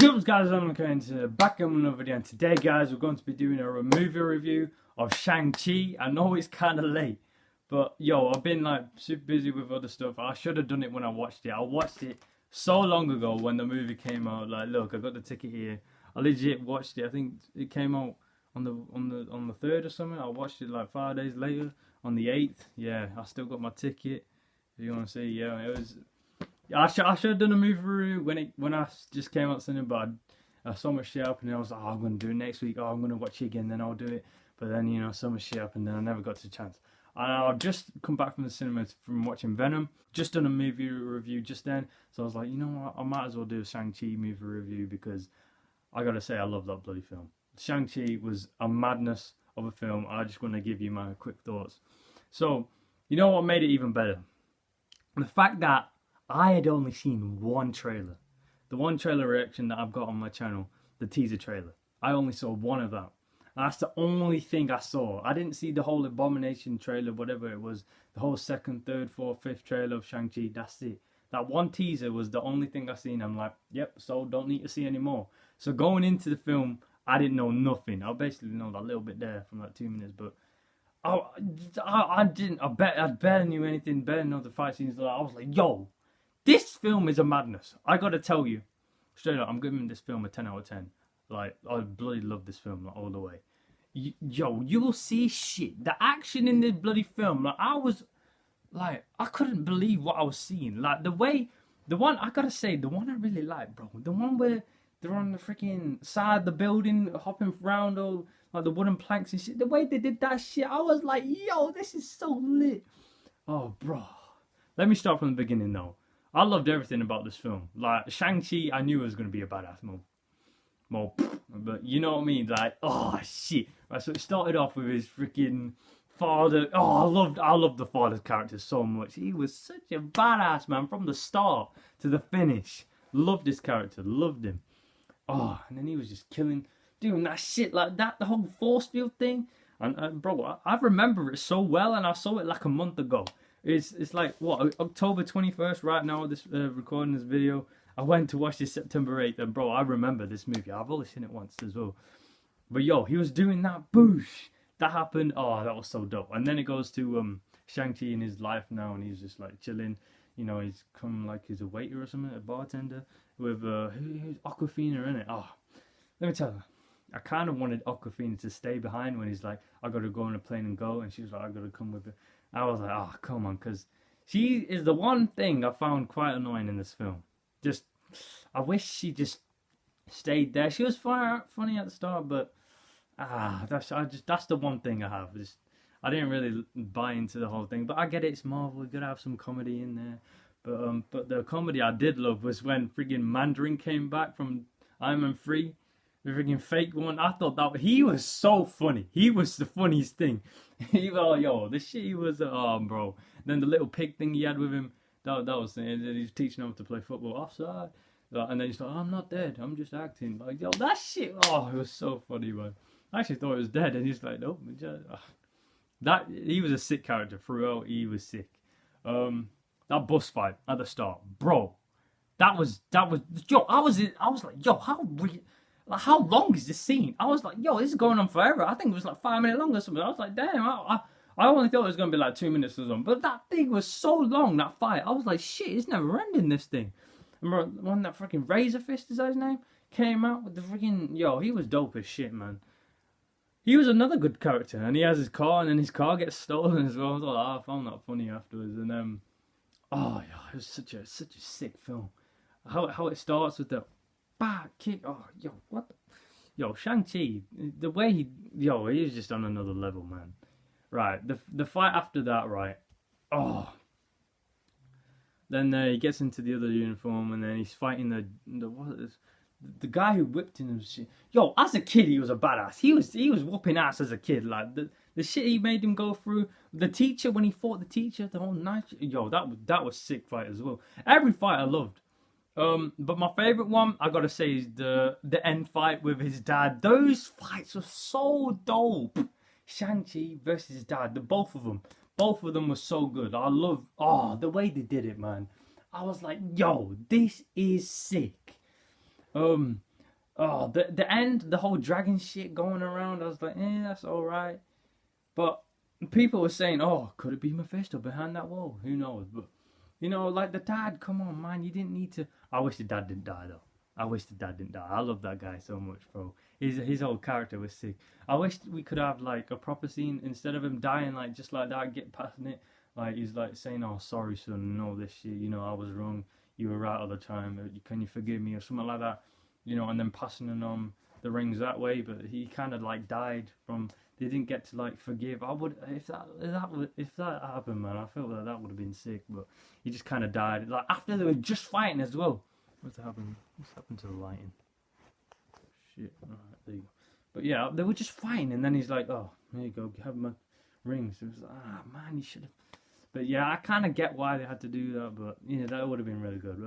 What's guys, I'm going to back on another video, and today guys we're going to be doing a movie review of Shang-Chi. I know it's kind of late, but yo, I've been like super busy with other stuff. I should have done it when I watched it. I watched it so long ago when the movie came out. Like, look, I got the ticket here. I legit watched it. I think it came out on the 3rd or something. I watched it like 5 days later on the 8th. Yeah, I still got my ticket. If you want to see, yeah, it was. I should have done a movie review when I just came out cinema, but I saw much shit happening. I was like, oh, I'm going to do it next week. Oh, I'm going to watch it again, then I'll do it. But then, you know, so much shit happened, and I never got to the chance. And I've just come back from the cinema from watching Venom. Just done a movie review just then. So I was like, you know what, I might as well do a Shang-Chi movie review because I got to say, I love that bloody film. Shang-Chi was a madness of a film. I just want to give you my quick thoughts. So, you know what made it even better? The fact that I had only seen one trailer. The one trailer reaction that I've got on my channel, the teaser trailer. I only saw one of that. And that's the only thing I saw. I didn't see the whole Abomination trailer, whatever it was. The whole 2nd, 3rd, 4th, 5th trailer of Shang-Chi. That's it. That one teaser was the only thing I seen. I'm like, yep, so don't need to see any more. So going into the film, I didn't know nothing. I basically know that little bit there from like 2 minutes, but I didn't. I barely knew anything. Barely know the fight scenes. I was like, yo, this film is a madness. I gotta tell you, straight up, I'm giving this film a 10 out of 10. Like, I bloody love this film, like, all the way. Yo, you will see shit. The action in this bloody film, like, I couldn't believe what I was seeing. Like, the one I really like, bro, the one where they're on the freaking side of the building, hopping around all, like, the wooden planks and shit. The way they did that shit, I was like, yo, this is so lit. Oh, bro. Let me start from the beginning, though. I loved everything about this film. Like, Shang-Chi, I knew it was going to be a badass more, but you know what I mean? Like, oh, shit. Right, so it started off with his freaking father. Oh, I loved the father's character so much. He was such a badass, man, from the start to the finish. Loved his character, loved him. Oh, and then he was just doing that shit like that, the whole force field thing. And bro, I remember it so well, and I saw it like a month ago. It's like, what, October 21st right now, this recording this video. I went to watch this September 8th, and bro, I remember this movie. I've only seen it once as well. But yo, he was doing that boosh. That happened. Oh, that was so dope. And then it goes to Shang-Chi in his life now, and he's just like chilling. You know, he's come like he's a waiter or something, a bartender, with who's Awkwafina in it. Oh, let me tell you. I kind of wanted Awkwafina to stay behind when he's like, I got to go on a plane and go, and she was like, I got to come with it. I was like, oh, come on, because she is the one thing I found quite annoying in this film. Just, I wish she just stayed there. She was funny at the start, but that's the one thing I have. I didn't really buy into the whole thing, but I get it, it's Marvel. You gotta have some comedy in there. But the comedy I did love was when friggin' Mandarin came back from Iron Man 3. The freaking fake one. I thought that he was so funny. He was the funniest thing. This shit he was. Bro. Then the little pig thing he had with him. That was. And he's teaching him to play football offside. And then he's like, I'm not dead. I'm just acting. Like, yo, that shit. Oh, it was so funny, man. I actually thought it was dead, and he's like, nope. That he was a sick character throughout. He was sick. That bus fight at the start, bro. That was. Yo, I was like, yo, how long is this scene? I was like, yo, this is going on forever. I think it was like 5 minutes long or something. I was like, damn, I only thought it was going to be like 2 minutes or something. But that thing was so long, that fight. I was like, shit, it's never ending, this thing. Remember when that freaking Razor Fist, is that his name? Came out with the freaking, yo, he was dope as shit, man. He was another good character, and he has his car, and then his car gets stolen as well. I was like, I found that funny afterwards. And oh, yeah, it was such a sick film. How it starts with the back kick. Oh, yo, what the? Yo, Shang-Chi, the way he was just on another level, man. Right, the fight after that, right? Oh. Then he gets into the other uniform, and then he's fighting the guy who whipped him and shit. Yo, as a kid, he was a badass. He was whooping ass as a kid. Like, the shit he made him go through. The teacher, when he fought the teacher, the whole night. Yo, that was sick fight as well. Every fight I loved. But my favourite one, I gotta say, is the end fight with his dad. Those fights were so dope. Shang-Chi versus his dad, both of them were so good. I love, the way they did it, man. I was like, yo, this is sick. Oh, the end, the whole dragon shit going around. I was like, that's all right. But people were saying, oh, could it be Mephisto behind that wall? Who knows? But like the dad, come on, man, you didn't need to. I wish the dad didn't die though. I wish the dad didn't die. I love that guy so much, bro. His whole character was sick. I wish we could have like a proper scene instead of him dying like just like that, get past it. Like he's like saying, "Oh, sorry, son, and all this shit. I was wrong. You were right all the time. Can you forgive me?" or something like that. And then passing on the rings that way. But he kind of like died from. They didn't get to like forgive. I would if that happened, man. I felt like that would have been sick. But he just kind of died like after they were just fighting as well. What's happened? What's happened to the lighting? Shit. Alright, there you go. But yeah, they were just fighting, and then he's like, "Oh, there you go, have my rings." It was like, man, you should have. But yeah, I kind of get why they had to do that. But that would have been really good.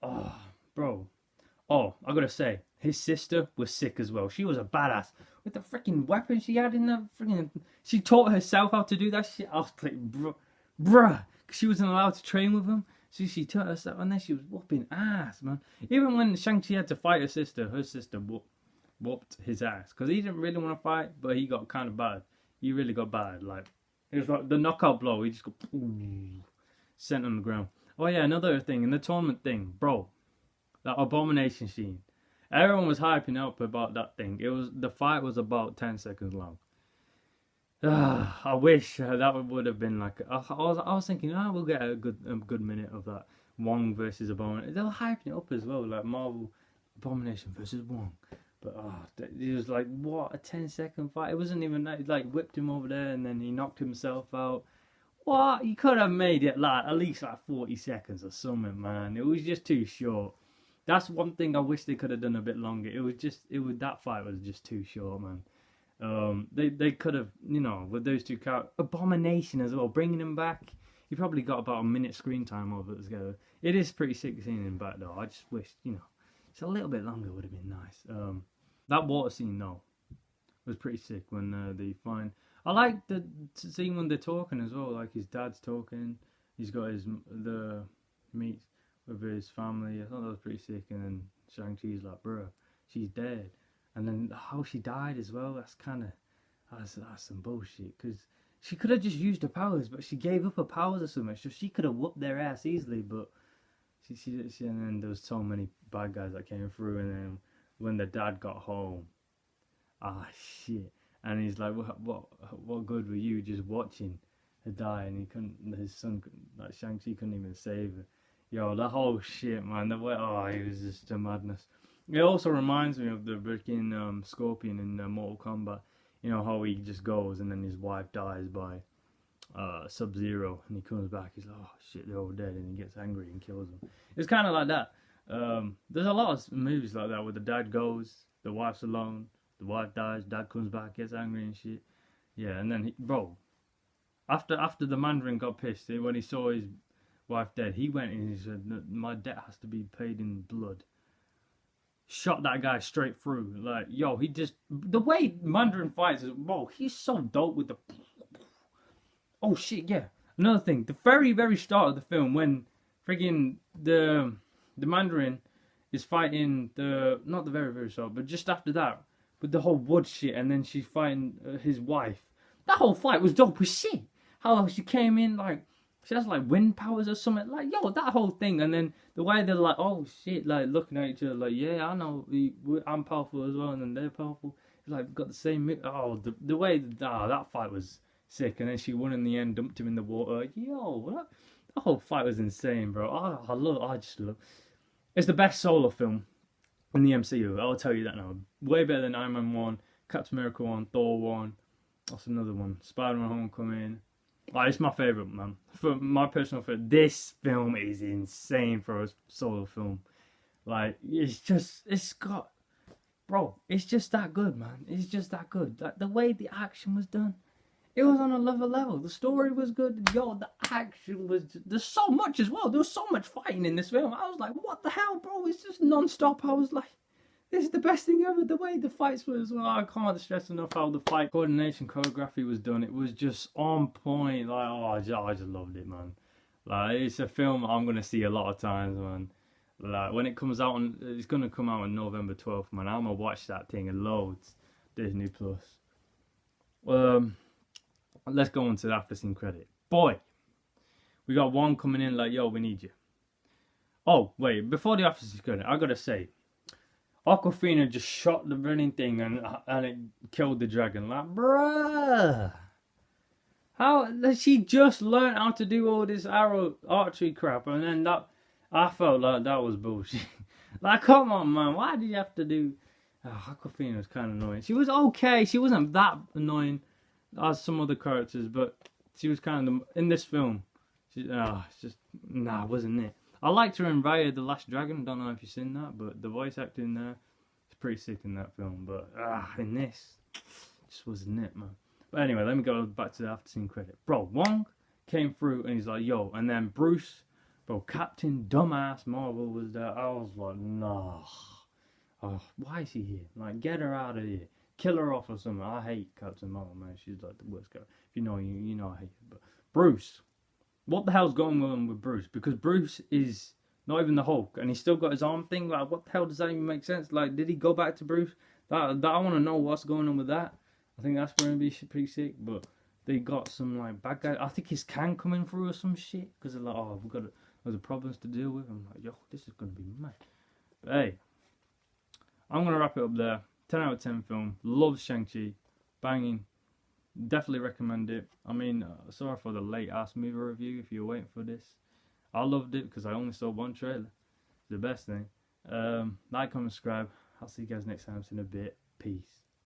Oh, bro. Oh, I gotta say, his sister was sick as well. She was a badass with the freaking weapon she had in the freaking. She taught herself how to do that shit. I was like, bruh, 'cause she wasn't allowed to train with him. So she taught herself, and then she was whooping ass, man. Even when Shang-Chi had to fight her sister whooped his ass because he didn't really want to fight, but he got kind of bad. He really got bad. Like it was like the knockout blow. He just got sent on the ground. Oh yeah, another thing in the tournament thing, bro. That abomination scene. Everyone was hyping up about that thing. The fight was about 10 seconds long. I wish that would have been like. I was thinking, we'll get a good minute of that Wong versus Abomination. They were hyping it up as well, like Marvel Abomination versus Wong. But it was like, what, a 10-second fight? It wasn't even that. He like whipped him over there and then he knocked himself out. What? You could have made it like at least like 40 seconds or something, man. It was just too short. That's one thing I wish they could have done a bit longer. That fight was just too short, man. They could have, with those two characters, Abomination as well, bringing him back. He probably got about a minute screen time over it together. It is pretty sick seeing him back though. I just wish, just a little bit longer would have been nice. That water scene though was pretty sick when they find. I like the scene when they're talking as well. Like his dad's talking. He's got the meets with his family. I thought that was pretty sick. And then Shang-Chi's like, "Bruh, she's dead." And then how she died as well. That's some bullshit. Because she could have just used her powers, but she gave up her powers or something. So she could have whooped their ass easily. But she and then there was so many bad guys that came through. And then when the dad got home, shit. And he's like, what good were you just watching her die? And his son, like Shang-Chi, couldn't even save her. Yo, the whole shit, man. It was just a madness. It also reminds me of the freaking Scorpion in Mortal Kombat. How he just goes and then his wife dies by Sub-Zero, and he comes back. He's like, oh shit, they're all dead, and he gets angry and kills them. It's kind of like that. There's a lot of movies like that where the dad goes, the wife's alone. The wife dies, dad comes back, gets angry and shit. Yeah, and then after the Mandarin got pissed when he saw his wife dead, he went and he said, "My debt has to be paid in blood." Shot that guy straight through. Like, yo, the way Mandarin fights is, bro, he's so dope with the. Oh shit, yeah. Another thing, the very very start of the film when friggin' the Mandarin is fighting not the very very start, but just after that. With the whole wood shit, and then she's fighting his wife. That whole fight was dope as shit. How she came in like she has like wind powers or something. Like yo, that whole thing, and then the way they're like, oh shit, like looking at each other, like yeah, I know I'm powerful as well, and then they're powerful. It's like got the same. Oh, the way that fight was sick, and then she won in the end, dumped him in the water. Yo, that whole fight was insane, bro. I just love. It's the best solo film. In the MCU, I'll tell you that now. Way better than Iron Man 1, Captain America 1, Thor 1. What's another one? Spider-Man Homecoming. Like, it's my favourite, man. For my personal favourite, this film is insane for a solo film. Like, it's just that good, man. It's just that good. Like, the way the action was done, it was on another level. The story was good. Yo, the action was. There's so much as well. There was so much fighting in this film. I was like, what the hell, bro? It's just non-stop. I was like, this is the best thing ever. The way the fights were as well. I can't stress enough how the fight coordination, choreography was done. It was just on point. Like, I just loved it, man. Like, it's a film I'm going to see a lot of times, man. Like when it comes out on, it's gonna come out on November 12th, man. I'm gonna watch that thing in loads. Disney Plus. Let's go on to the after scene credit. Boy, we got one coming in like, yo, we need you. Oh wait, before the after scene credit, I gotta say, Aquafina just shot the running thing and it killed the dragon. Like, bruh, how she just learned how to do all this arrow archery crap, and then that I felt like that was bullshit. Like, come on, man, why did you have to do? Aquafina was kind of annoying. She was okay. She wasn't that annoying as some other characters, but she was kind of in this film. It's just wasn't it? I liked her in Raya the Last Dragon. Don't know if you've seen that, but the voice acting there is pretty sick in that film. But in this, just wasn't it, man. But anyway, let me go back to the after scene credit. Bro, Wong came through and he's like, yo, and then Bruce, bro, Captain Dumbass Marvel was there. I was like, nah. Oh, why is she here? Like, get her out of here. Kill her off or something. I hate Captain Marvel, man. She's like the worst guy. If you know, you know I hate her. But Bruce, what the hell's going on with Bruce? Because Bruce is not even the Hulk, and he's still got his arm thing. Like, what the hell does that even make sense? Like, did he go back to Bruce? That I want to know what's going on with that. I think that's going to be pretty sick. But they got some like bad guy. I think his can coming through or some shit. Because they're like, oh, we've got other problems to deal with. I'm like, yo, this is going to be mad. But hey, I'm going to wrap it up there. 10 out of 10 film. Love Shang-Chi. Banging. Definitely recommend it. I mean, sorry for the late ass movie review if you're waiting for this. I loved it because I only saw one trailer. It's the best thing. Like, comment, subscribe. I'll see you guys next time. It's in a bit. Peace.